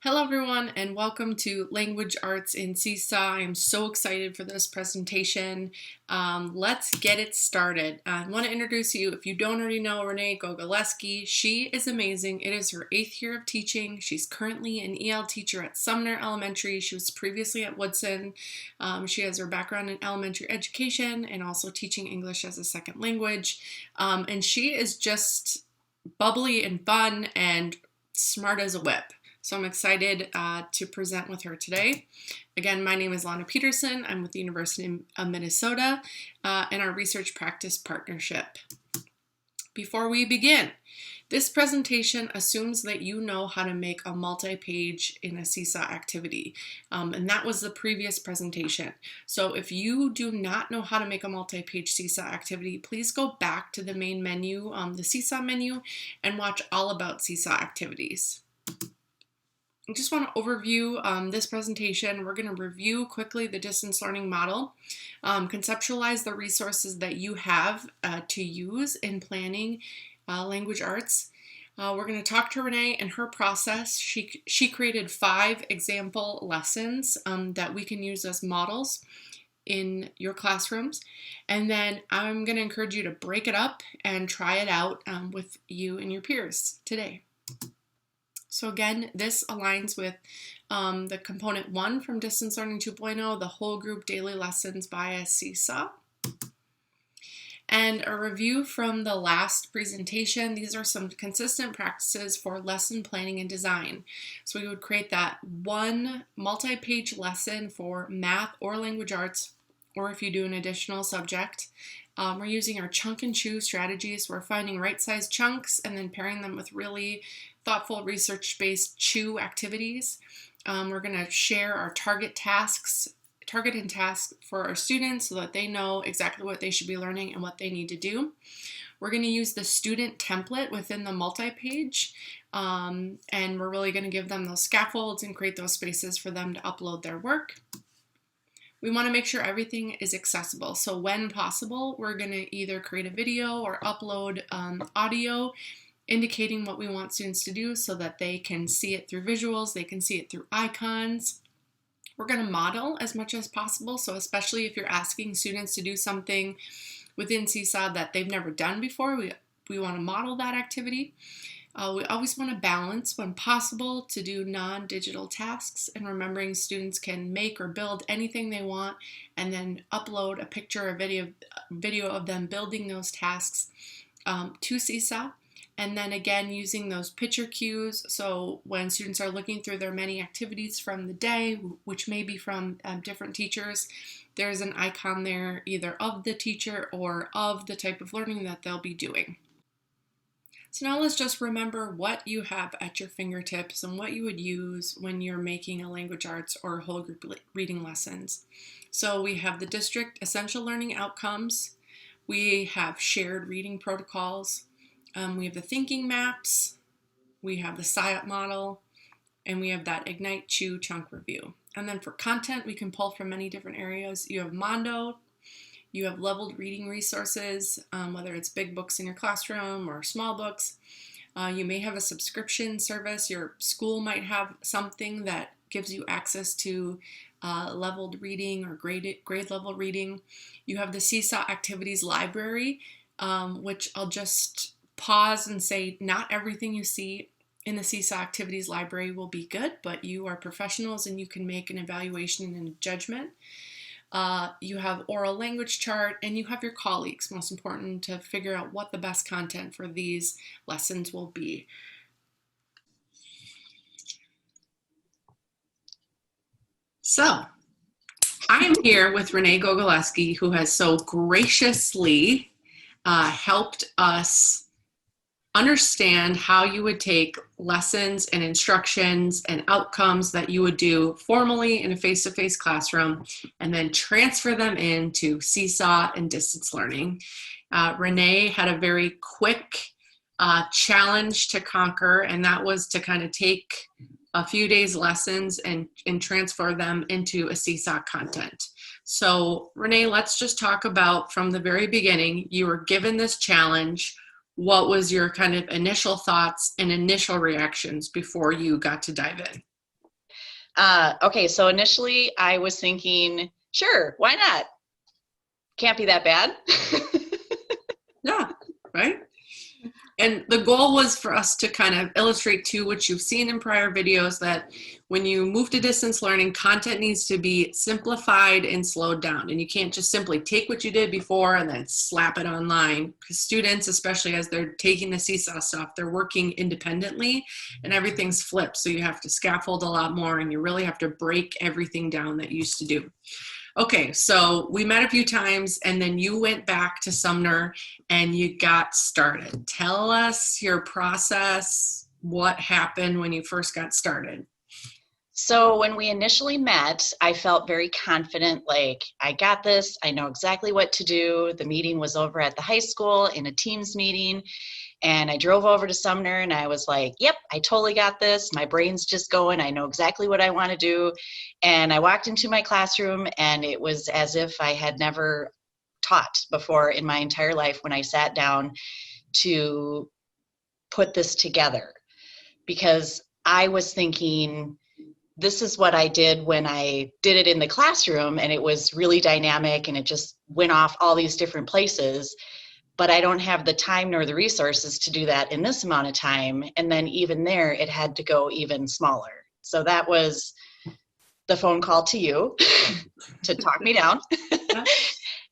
Hello everyone and welcome to Language Arts in Seesaw. I'm so excited for this presentation. Let's get it started. I want to introduce you, if you don't already know, Renee Gogolewski. She is amazing. It is her 8th year of teaching. She's currently an EL teacher at Sumner Elementary. She was previously at Woodson. She has her background in elementary education and also teaching English as a second language. And she is just bubbly and fun and smart as a whip. So I'm excited to present with her today. Again, my name is Lana Peterson. I'm with the University of Minnesota in our Research Practice Partnership. Before we begin, this presentation assumes that you know how to make a multi-page in a Seesaw activity, and that was the previous presentation. So if you do not know how to make a multi-page Seesaw activity, please go back to the main menu, the Seesaw menu, and watch all about Seesaw activities. I just want to overview this presentation. We're going to review quickly the distance learning model, conceptualize the resources that you have to use in planning language arts. We're going to talk to Renee and her process. She created 5 example lessons that we can use as models in your classrooms. And then I'm going to encourage you to break it up and try it out with you and your peers today. So again, this aligns with the component 1 from Distance Learning 2.0, the whole group daily lessons via Seesaw. And a review from the last presentation. These are some consistent practices for lesson planning and design. So we would create that one multi-page lesson for math or language arts, or if you do an additional subject. We're using our chunk and chew strategies. We're finding right-sized chunks and then pairing them with really thoughtful research-based chew activities. We're going to share our target and tasks for our students so that they know exactly what they should be learning and what they need to do. We're going to use the student template within the multi-page, and we're really going to give them those scaffolds and create those spaces for them to upload their work. We want to make sure everything is accessible. So when possible, we're going to either create a video or upload audio indicating what we want students to do so that they can see it through visuals, they can see it through icons. We're going to model as much as possible. So especially if you're asking students to do something within Seesaw that they've never done before, we want to model that activity. We always want to balance, when possible, to do non-digital tasks, and remembering students can make or build anything they want and then upload a picture or video of them building those tasks to Seesaw. And then again, using those picture cues, so when students are looking through their many activities from the day, which may be from different teachers, there's an icon there either of the teacher or of the type of learning that they'll be doing. So now let's just remember what you have at your fingertips and what you would use when you're making a language arts or whole group reading lessons. So we have the district essential learning outcomes. We have shared reading protocols. We have the thinking maps. We have the SIOP model. And we have that Ignite Chew chunk review. And then for content, we can pull from many different areas. You have Mondo. You have leveled reading resources, whether it's big books in your classroom or small books. You may have a subscription service. Your school might have something that gives you access to leveled reading or grade level reading. You have the Seesaw Activities Library, which I'll just pause and say not everything you see in the Seesaw Activities Library will be good, but you are professionals and you can make an evaluation and a judgment. You have oral language chart, and you have your colleagues, most important, to figure out what the best content for these lessons will be. So, I am here with Renee Gogolewski, who has so graciously helped us understand how you would take lessons and instructions and outcomes that you would do formally in a face-to-face classroom and then transfer them into Seesaw and distance learning. Renee had a very quick challenge to conquer, and that was to kind of take a few days lessons and transfer them into a Seesaw content. So Renee, let's just talk about from the very beginning. You were given this challenge. What was your kind of initial thoughts and initial reactions before you got to dive in? Okay, so initially I was thinking, sure, why not? Can't be that bad. Yeah, right? And the goal was for us to kind of illustrate too, what you've seen in prior videos, that when you move to distance learning, content needs to be simplified and slowed down. And you can't just simply take what you did before and then slap it online. Because students, especially as they're taking the Seesaw stuff, they're working independently and everything's flipped. So you have to scaffold a lot more and you really have to break everything down that you used to do. Okay, so we met a few times and then you went back to Sumner and you got started. Tell us your process, what happened when you first got started. So when we initially met, I felt very confident, like, I got this, I know exactly what to do. The meeting was over at the high school in a Teams meeting, and I drove over to Sumner and I was like, yep, I totally got this. My brain's just going. I know exactly what I want to do. And I walked into my classroom and it was as if I had never taught before in my entire life when I sat down to put this together, because I was thinking, this is what I did when I did it in the classroom and it was really dynamic and it just went off all these different places, but I don't have the time nor the resources to do that in this amount of time. And then even there, it had to go even smaller. So that was the phone call to you to talk me down.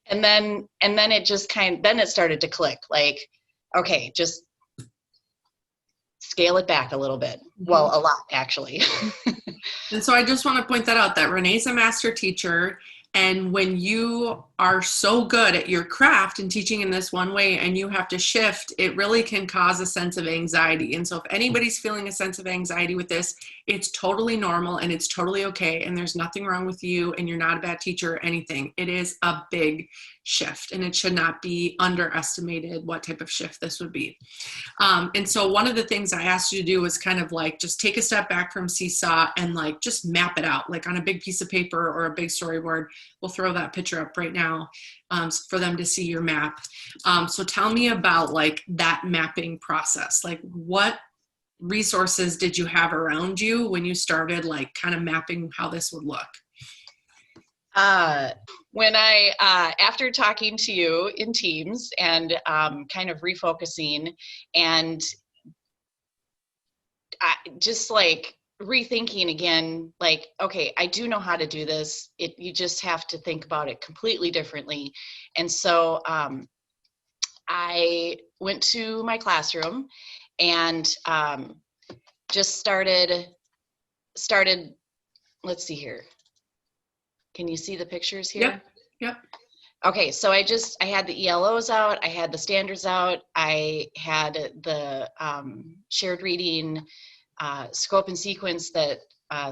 and then it just then it started to click, like, okay, just scale it back a little bit. Well, a lot, actually. And so I just want to point that out, that Renee's a master teacher. And when you are so good at your craft and teaching in this one way and you have to shift, it really can cause a sense of anxiety. And so if anybody's feeling a sense of anxiety with this, it's totally normal and it's totally okay. And there's nothing wrong with you and you're not a bad teacher or anything. It is a big shift and it should not be underestimated what type of shift this would be. And so one of the things I asked you to do was kind of like just take a step back from Seesaw and like just map it out, like on a big piece of paper or a big storyboard. We'll throw that picture up right now for them to see your map. So tell me about like that mapping process. Like what resources did you have around you when you started like kind of mapping how this would look? When after talking to you in Teams and kind of refocusing and just like rethinking again, like, okay, I do know how to do this. You just have to think about it completely differently. And so I went to my classroom and just started, let's see here. Can you see the pictures here? Yep. Okay, so I had the ELOs out, I had the standards out, I had the shared reading scope and sequence that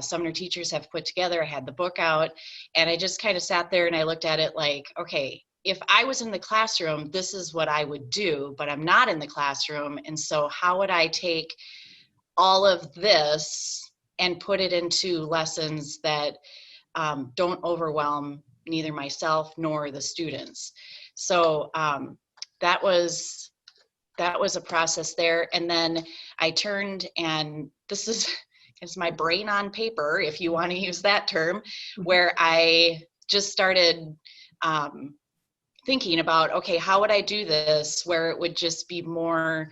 Sumner teachers have put together. I had the book out, and I just kind of sat there and I looked at it like, okay, if I was in the classroom, this is what I would do, but I'm not in the classroom, and so how would I take all of this and put it into lessons that don't overwhelm neither myself nor the students. So that was a process there. And then I turned, and this is my brain on paper, if you want to use that term, where I just started thinking about, okay, how would I do this where it would just be more,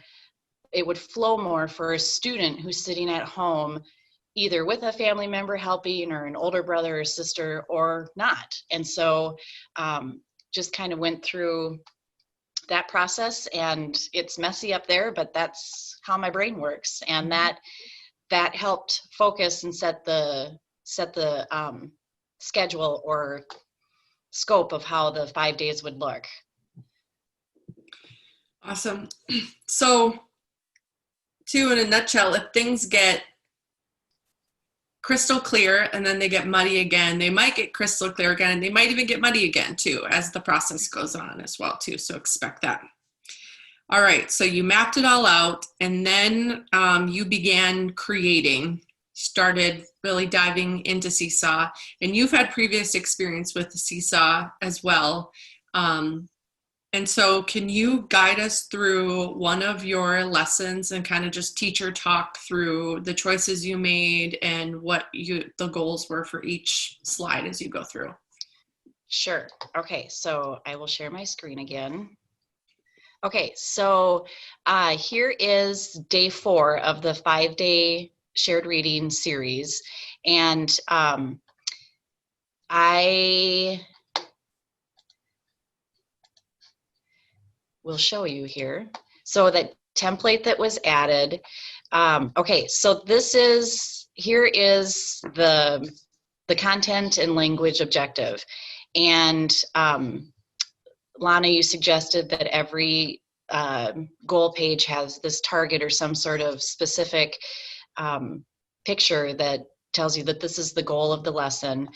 it would flow more for a student who's sitting at home either with a family member helping or an older brother or sister or not. And so just kind of went through that process, and it's messy up there, but that's how my brain works. And that helped focus and set the schedule or scope of how the 5 days would look. Awesome. So too, in a nutshell, if things get crystal clear and then they get muddy again, they might get crystal clear again, and they might even get muddy again too as the process goes on as well too, so expect that. All right, so you mapped it all out, and then you began creating, started really diving into Seesaw, and you've had previous experience with the Seesaw as well. And And so, can you guide us through one of your lessons and kind of just teacher talk through the choices you made and what the goals were for each slide as you go through? Sure. Okay, so I will share my screen again. Okay, so here is day 4 of the 5-day shared reading series. And I will show you here. So that template that was added. Okay, so here is the content and language objective. And Lana, you suggested that every goal page has this target or some sort of specific picture that tells you that this is the goal of the lesson.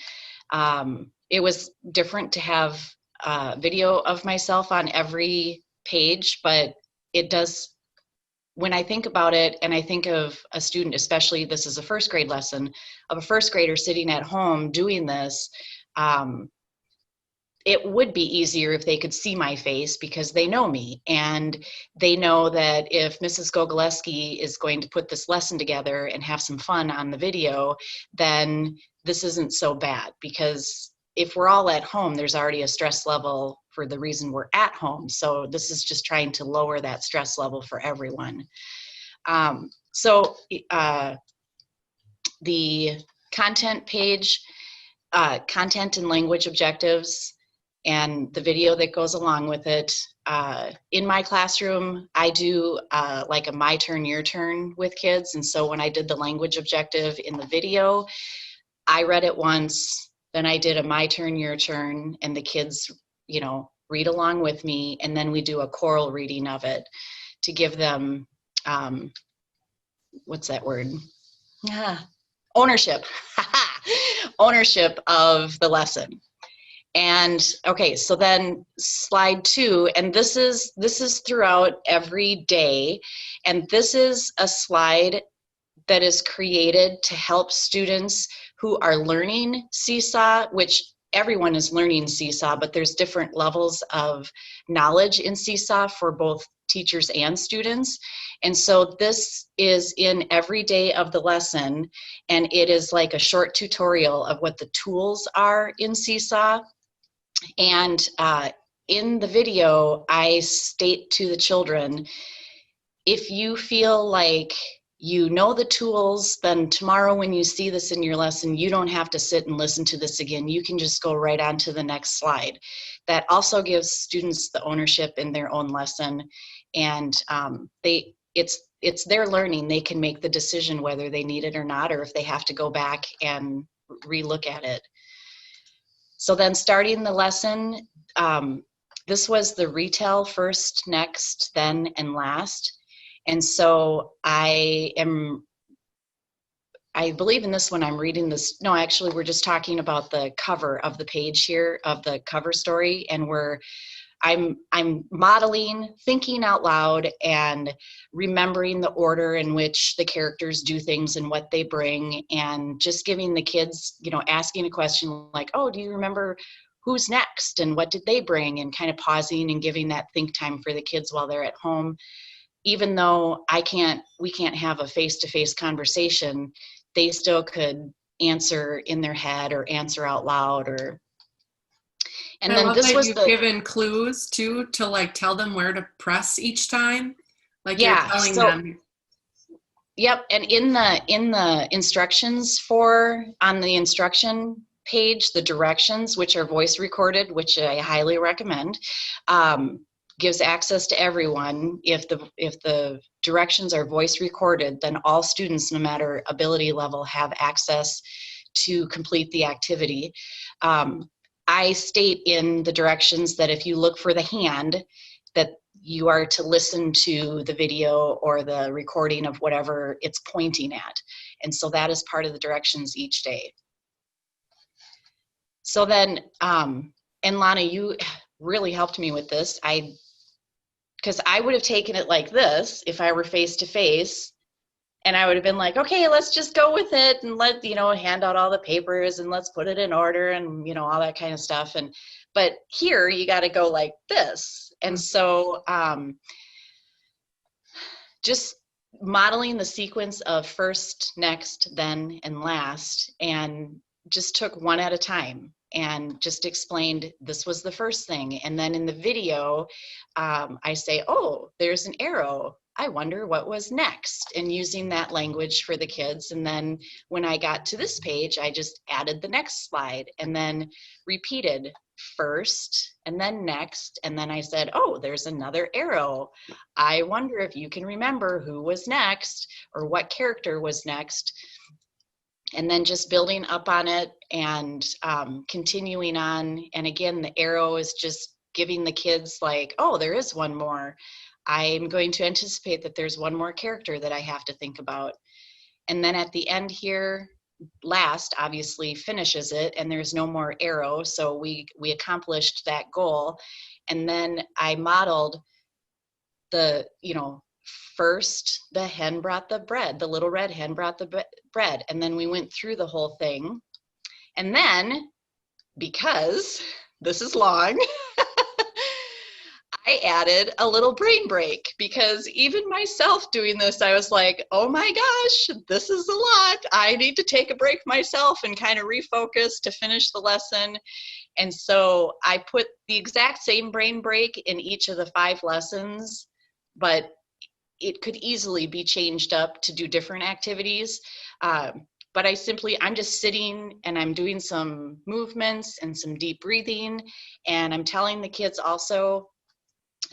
It was different to have video of myself on every page, but it does, when I think about it and I think of a student, especially this is a first grade lesson, of a first grader sitting at home doing this, it would be easier if they could see my face because they know me and they know that if Mrs. Gogoleski is going to put this lesson together and have some fun on the video, then this isn't so bad, because if we're all at home, there's already a stress level for the reason we're at home. So this is just trying to lower that stress level for everyone. The content page, content and language objectives, and the video that goes along with it. In my classroom, I do like a my turn, your turn with kids. And so when I did the language objective in the video, I read it once, then I did a my turn, your turn, and the kids, read along with me. And then we do a choral reading of it to give them, what's that word? Ownership. Ownership of the lesson. And okay, so then slide 2, and this is throughout every day, and this is a slide that is created to help students who are learning Seesaw, which everyone is learning Seesaw, but there's different levels of knowledge in Seesaw for both teachers and students. And so this is in every day of the lesson, and it is like a short tutorial of what the tools are in Seesaw. And in the video, I state to the children, if you feel like you know the tools, then tomorrow when you see this in your lesson, you don't have to sit and listen to this again. You can just go right on to the next slide. That also gives students the ownership in their own lesson. And it's their learning. They can make the decision whether they need it or not, or if they have to go back and relook at it. So then starting the lesson, this was the retell first, next, then, and last. And so I believe in this one, I'm reading this, no, actually we're just talking about the cover of the page here, of the cover story, and I'm modeling, thinking out loud, and remembering the order in which the characters do things and what they bring, and just giving the kids, asking a question like, oh, do you remember who's next and what did they bring, and kind of pausing and giving that think time for the kids while they're at home. Even though we can't have a face-to-face conversation, they still could answer in their head or answer out loud. And then this was you've given clues too, to like tell them where to press each time. Like you're telling them. Yep, and in the instructions on the instruction page, the directions, which are voice recorded, which I highly recommend, gives access to everyone. If the directions are voice recorded, then all students, no matter ability level, have access to complete the activity. I state in the directions that if you look for the hand, that you are to listen to the video or the recording of whatever it's pointing at. And so that is part of the directions each day. So then, and Lana, you really helped me with this. Because I would have taken it like this if I were face to face, And I would have been like, okay, let's just go with it and hand out all the papers and let's put it in order and, all that kind of stuff. But here you got to go like this. And so just modeling the sequence of first, next, then, and last, and just took one at a time and just explained this was the first thing. And then in the video, I say, oh, there's an arrow. I wonder what was next, and using that language for the kids. And then when I got to this page, I just added the next slide and then repeated first and then next. And then I said, oh, there's another arrow. I wonder if you can remember who was next or what character was next. And then just building up on it and continuing on. And again, the arrow is just giving the kids like, oh, there is one more. I'm going to anticipate that there's one more character that I have to think about. And then at the end here, last obviously finishes it and there's no more arrow. So we accomplished that goal. And then I modeled the, first the hen brought the bread, the little red hen brought the bread. And then we went through the whole thing. And then, because this is long, I added a little brain break, because even myself doing this, I was like, oh my gosh, this is a lot. I need to take a break myself and kind of refocus to finish the lesson. And so I put the exact same brain break in each of the 5 lessons, but it could easily be changed up to do different activities. But I'm just sitting and I'm doing some movements and some deep breathing. And I'm telling the kids also,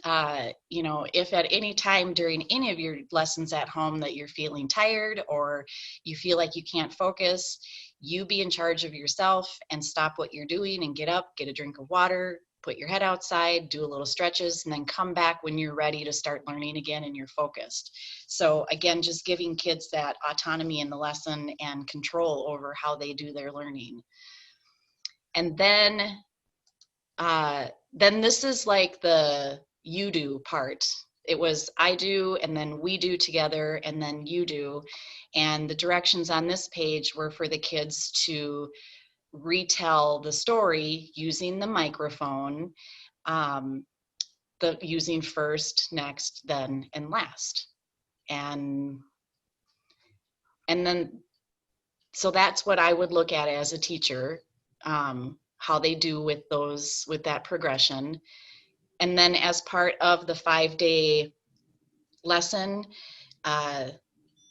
if at any time during any of your lessons at home that you're feeling tired or you feel like you can't focus, you be in charge of yourself and stop what you're doing and get up, get a drink of water, put your head outside, do a little stretches, and then come back when you're ready to start learning again and you're focused. So again, just giving kids that autonomy in the lesson and control over how they do their learning. And then this is like the you do part. It was I do, and then we do together, and then you do. And the directions on this page were for the kids to retell the story using the microphone, using first, next, then, and last. And then, so that's what I would look at as a teacher, how they do with that progression. And then as part of the 5-day lesson,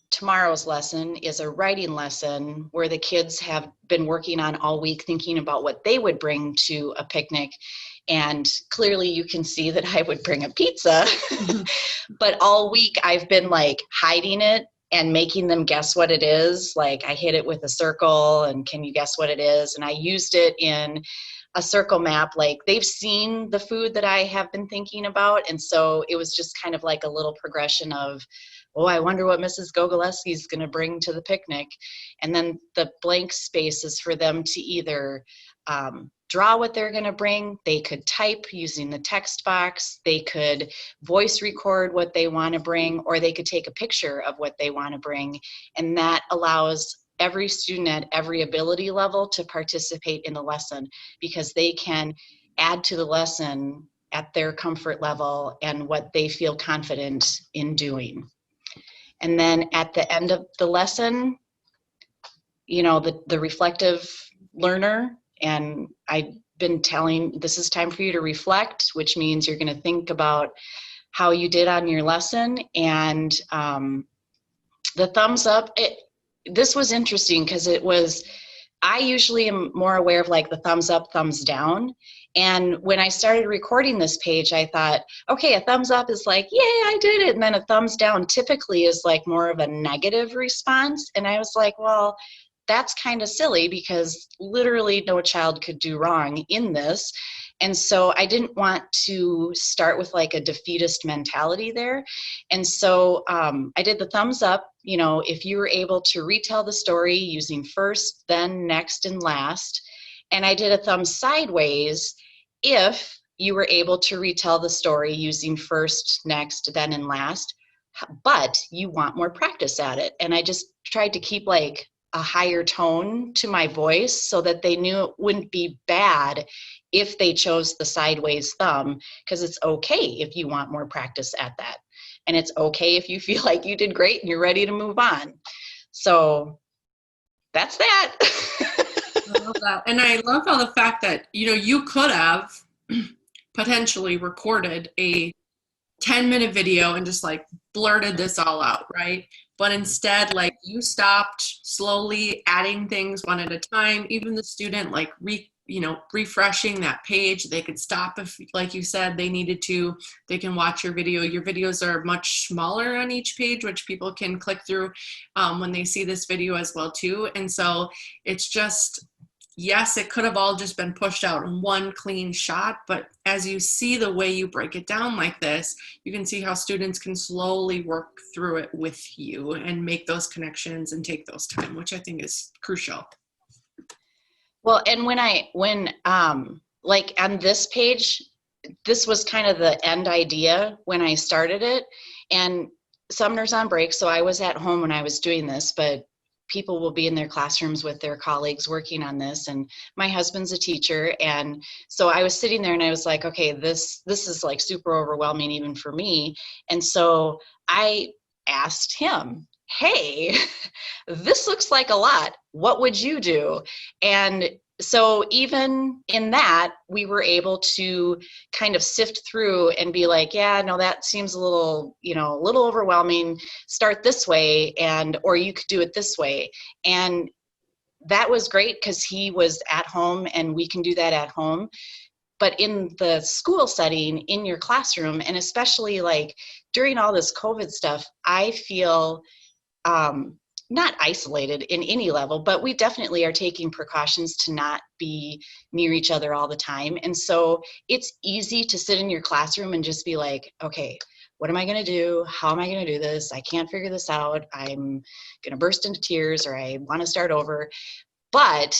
tomorrow's lesson is a writing lesson where the kids have been working on all week thinking about what they would bring to a picnic. And clearly you can see that I would bring a pizza, but all week I've been like hiding it and making them guess what it is. Like I hit it with a circle and can you guess what it is? And I used it in a circle map. Like they've seen the food that I have been thinking about. And so it was just kind of like a little progression of, oh, I wonder what Mrs. Gogolewski is going to bring to the picnic. And then the blank space is for them to either draw what they're going to bring. They could type using the text box. They could voice record what they want to bring, or they could take a picture of what they want to bring. And that allows every student at every ability level to participate in the lesson, because they can add to the lesson at their comfort level and what they feel confident in doing. And then at the end of the lesson, the reflective learner, and I've been telling, this is time for you to reflect, which means you're going to think about how you did on your lesson. And the thumbs up, this was interesting because I usually am more aware of like the thumbs up, thumbs down. And when I started recording this page, I thought, okay, a thumbs up is like, yay, I did it. And then a thumbs down typically is like more of a negative response. And I was like, well, that's kind of silly because literally no child could do wrong in this. And so I didn't want to start with like a defeatist mentality there. And so I did the thumbs up. If you were able to retell the story using first, then, next, and last. And I did a thumbs sideways if you were able to retell the story using first, next, then, and last. but you want more practice at it. And I just tried to keep like a higher tone to my voice so that they knew it wouldn't be bad if they chose the sideways thumb, because it's okay if you want more practice at that. And it's okay if you feel like you did great and you're ready to move on. So that's that. I love that. And I love how the fact that, you could have potentially recorded a 10-minute video and just like blurted this all out, right? But instead, like, you stopped, slowly adding things one at a time. Even the student, like, refreshing that page, they could stop if, like you said, they needed to. They can watch your video. Your videos are much smaller on each page, which people can click through when they see this video as well too. And so it's just, yes, it could have all just been pushed out in one clean shot, but as you see the way you break it down like this, you can see how students can slowly work through it with you and make those connections and take those time, which I think is crucial. Well, and when like on this page, this was kind of the end idea when I started it, and Sumner's on break, so I was at home when I was doing this, but people will be in their classrooms with their colleagues working on this, and my husband's a teacher, and so I was sitting there and I was like, okay, this is like super overwhelming even for me. And so I asked him, hey, this looks like a lot, what would you do? And so even in that, we were able to kind of sift through and be like, yeah, no, that seems a little overwhelming. Start this way, or you could do it this way. And that was great because he was at home and we can do that at home. But in the school setting, in your classroom, and especially like during all this COVID stuff, I feel not isolated in any level, but we definitely are taking precautions to not be near each other all the time. And so it's easy to sit in your classroom and just be like, okay, what am I going to do? How am I going to do this? I can't figure this out. I'm going to burst into tears, or I want to start over. But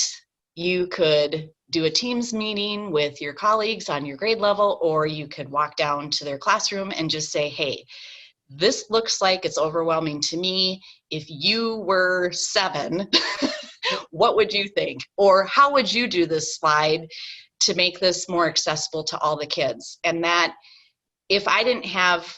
you could do a Teams meeting with your colleagues on your grade level, or you could walk down to their classroom and just say, hey, this looks like it's overwhelming to me. If you were 7, what would you think? Or how would you do this slide to make this more accessible to all the kids? And that, if I didn't have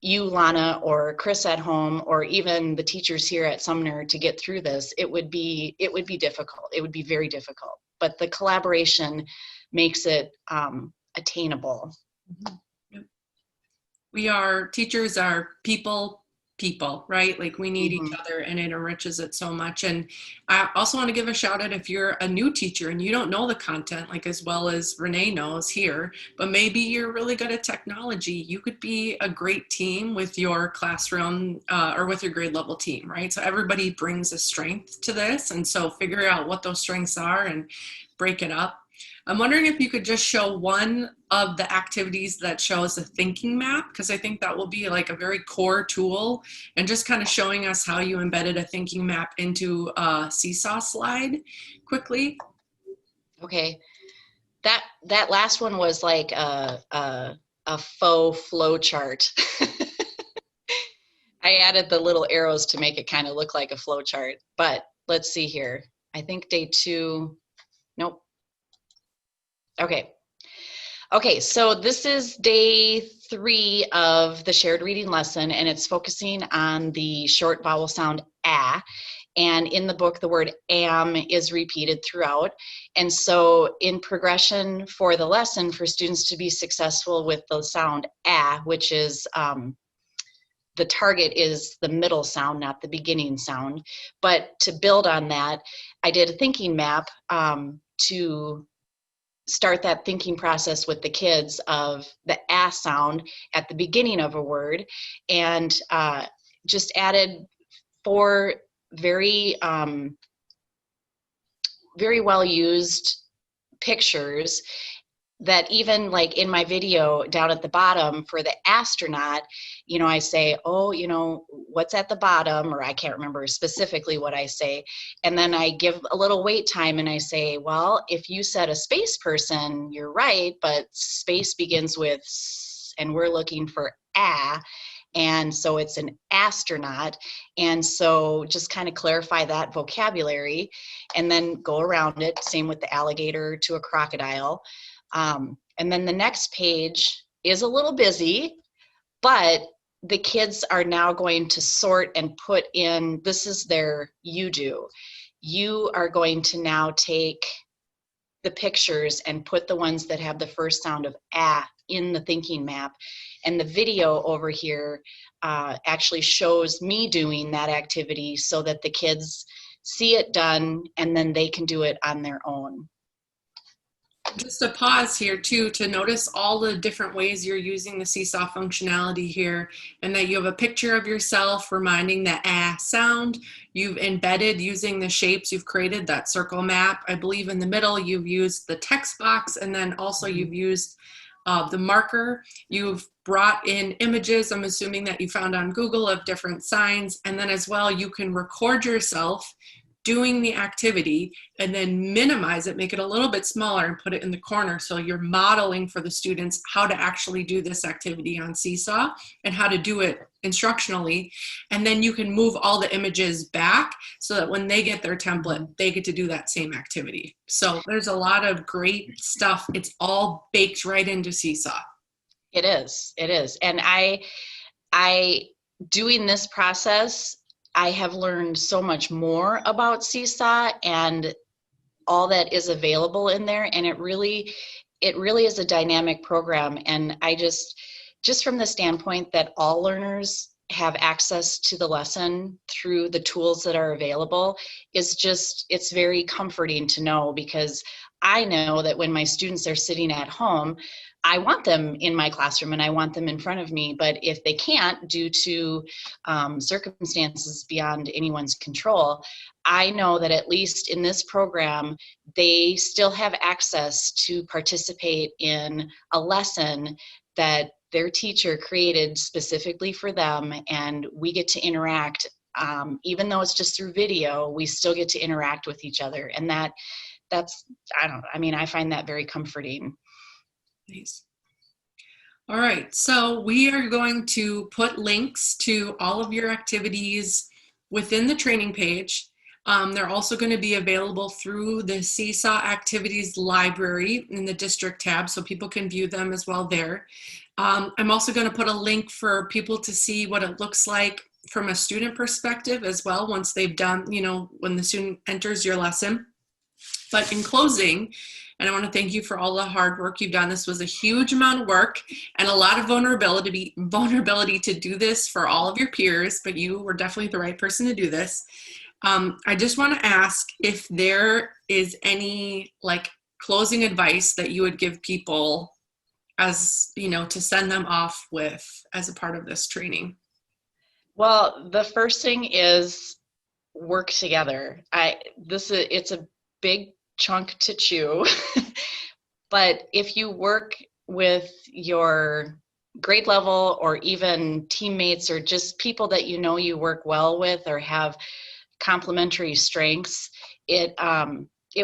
you, Lana, or Chris at home, or even the teachers here at Sumner to get through this, it would be difficult. It would be very difficult. But the collaboration makes it attainable. Mm-hmm. Teachers are people, right? Like, we need each other, and it enriches it so much. And I also want to give a shout out if you're a new teacher and you don't know the content, like as well as Renee knows here, but maybe you're really good at technology. You could be a great team with your classroom or with your grade level team, right? So everybody brings a strength to this. And so figure out what those strengths are and break it up. I'm wondering if you could just show one of the activities that shows a thinking map, because I think that will be like a very core tool, and just kind of showing us how you embedded a thinking map into a Seesaw slide quickly. Okay. That last one was like a faux flow chart. I added the little arrows to make it kind of look like a flow chart, but let's see here. I think day 2, nope. Okay, so this is day 3 of the shared reading lesson, and it's focusing on the short vowel sound ah. And in the book, the word am is repeated throughout. And so in progression for the lesson, for students to be successful with the sound ah, which is the target is the middle sound, not the beginning sound. But to build on that, I did a thinking map to start that thinking process with the kids of the ah sound at the beginning of a word, and just added 4 very well used pictures that even like in my video down at the bottom for the astronaut, I say, oh, what's at the bottom, or I can't remember specifically what I say. And then I give a little wait time and I say, well, if you said a space person, you're right, but space begins with S, and we're looking for ah. And so it's an astronaut. And so just kind of clarify that vocabulary and then go around it. Same with the alligator to a crocodile. And then the next page is a little busy, but the kids are now going to sort and put in, this is their you do. You are going to now take the pictures and put the ones that have the first sound of ah in the thinking map. And the video over here actually shows me doing that activity so that the kids see it done and then they can do it on their own. Just a pause here too to notice all the different ways you're using the Seesaw functionality here, and that you have a picture of yourself reminding the ah sound. You've embedded using the shapes, you've created that circle map. I believe in the middle you've used the text box, and then also you've used the marker. You've brought in images, I'm assuming that you found on Google, of different signs, and then as well you can record yourself doing the activity and then minimize it, make it a little bit smaller and put it in the corner. So you're modeling for the students how to actually do this activity on Seesaw and how to do it instructionally. And then you can move all the images back so that when they get their template, they get to do that same activity. So there's a lot of great stuff. It's all baked right into Seesaw. It is. And I doing this process, I have learned so much more about Seesaw and all that is available in there. And it really is a dynamic program. And I just from the standpoint that all learners have access to the lesson through the tools that are available it's very comforting to know, because I know that when my students are sitting at home, I want them in my classroom and I want them in front of me, but if they can't due to circumstances beyond anyone's control, I know that at least in this program, they still have access to participate in a lesson that their teacher created specifically for them, and we get to interact. Even though it's just through video, we still get to interact with each other, and I find that very comforting. Nice. All right, so we are going to put links to all of your activities within the training page. They're also going to be available through the Seesaw Activities Library in the district tab, so people can view them as well there. I'm also going to put a link for people to see what it looks like from a student perspective as well once they've done, when the student enters your lesson. But in closing, and I want to thank you for all the hard work you've done. This was a huge amount of work and a lot of vulnerability to do this for all of your peers, but you were definitely the right person to do this. I just want to ask if there is any closing advice that you would give people as, to send them off with as a part of this training. Well, the first thing is work together. It's a big chunk to chew, but if you work with your grade level or even teammates or just people that you work well with or have complementary strengths, it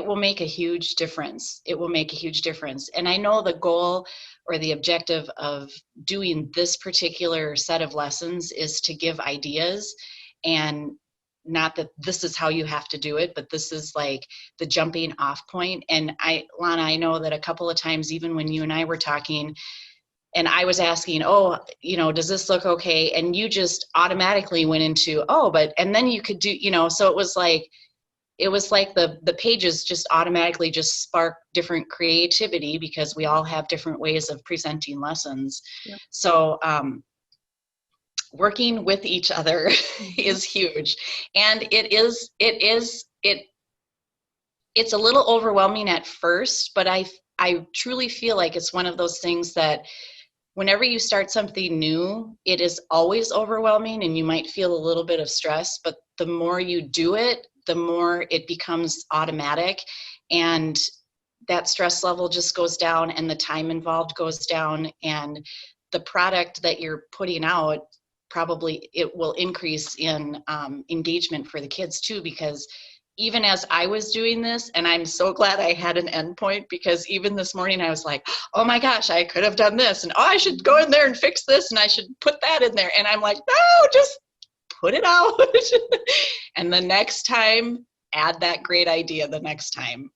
will make a huge difference. It will make a huge difference. And I know the goal or the objective of doing this particular set of lessons is to give ideas, and not that this is how you have to do it, but this is like the jumping off point. And Lana, I know that a couple of times, even when you and I were talking, and I was asking, does this look okay? And you just automatically went into, and then you could do, so it was like the pages just automatically just spark different creativity because we all have different ways of presenting lessons. Yeah. So, working with each other is huge. And it's a little overwhelming at first, but I truly feel like it's one of those things that whenever you start something new, it is always overwhelming and you might feel a little bit of stress, but the more you do it, the more it becomes automatic, and that stress level just goes down and the time involved goes down, and the product that you're putting out, probably it will increase in engagement for the kids too, because even as I was doing this, and I'm so glad I had an endpoint, because even this morning I was like, oh my gosh, I could have done this, and oh, I should go in there and fix this, and I should put that in there. And I'm like, no, just put it out. And the next time, add that great idea the next time.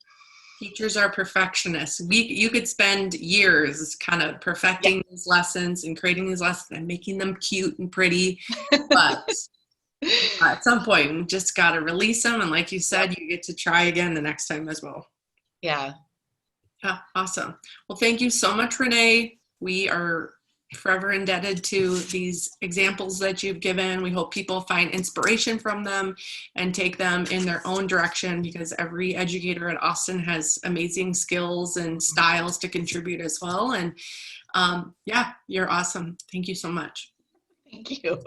Teachers are perfectionists. You could spend years kind of perfecting these lessons and creating these lessons and making them cute and pretty, but at some point, we just got to release them. And like you said, you get to try again the next time as well. Yeah. Awesome. Well, thank you so much, Renee. We are forever indebted to these examples that you've given. We hope people find inspiration from them and take them in their own direction, because every educator at Austin has amazing skills and styles to contribute as well. And yeah, you're awesome. Thank you so much. Thank you.